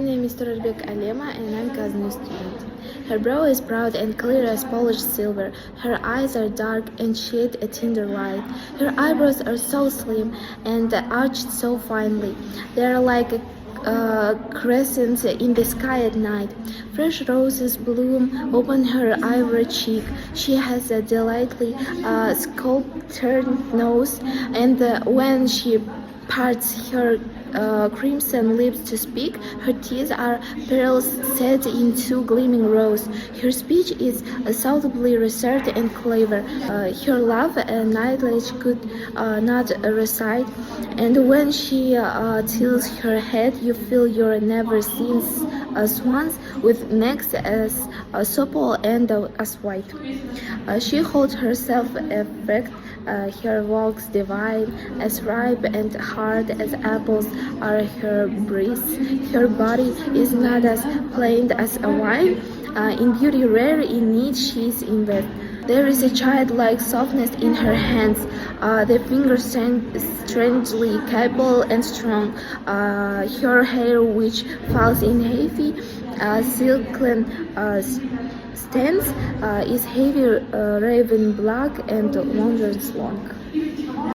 name is Turarbek Alema and I'm КазНУ student. Her brow is broad and clear as polished silver. Her eyes are dark and shed a tender light. Her eyebrows are so slim and arched so finely. They are like a crescent in the sky at night. Fresh roses bloom upon her ivory cheek. She has a delightfully sculptured nose, and when she parts her crimson lips to speak, her teeth are pearls set in two gleaming rows. Her speech is soundly reserved and clever. Her love and knowledge could not recite, and when she tilts her head, you feel your never seen swans with necks as supple and as white. She holds herself erect. Her walks divine, as ripe and hard as apples are her breasts. Her body is not as plain as a wine. In beauty rare, in need she is invested. There is a childlike softness in her hands. The fingers strangely capable and strong. Her hair, which falls in heavy silken stands, is heavy raven black and wondrous long.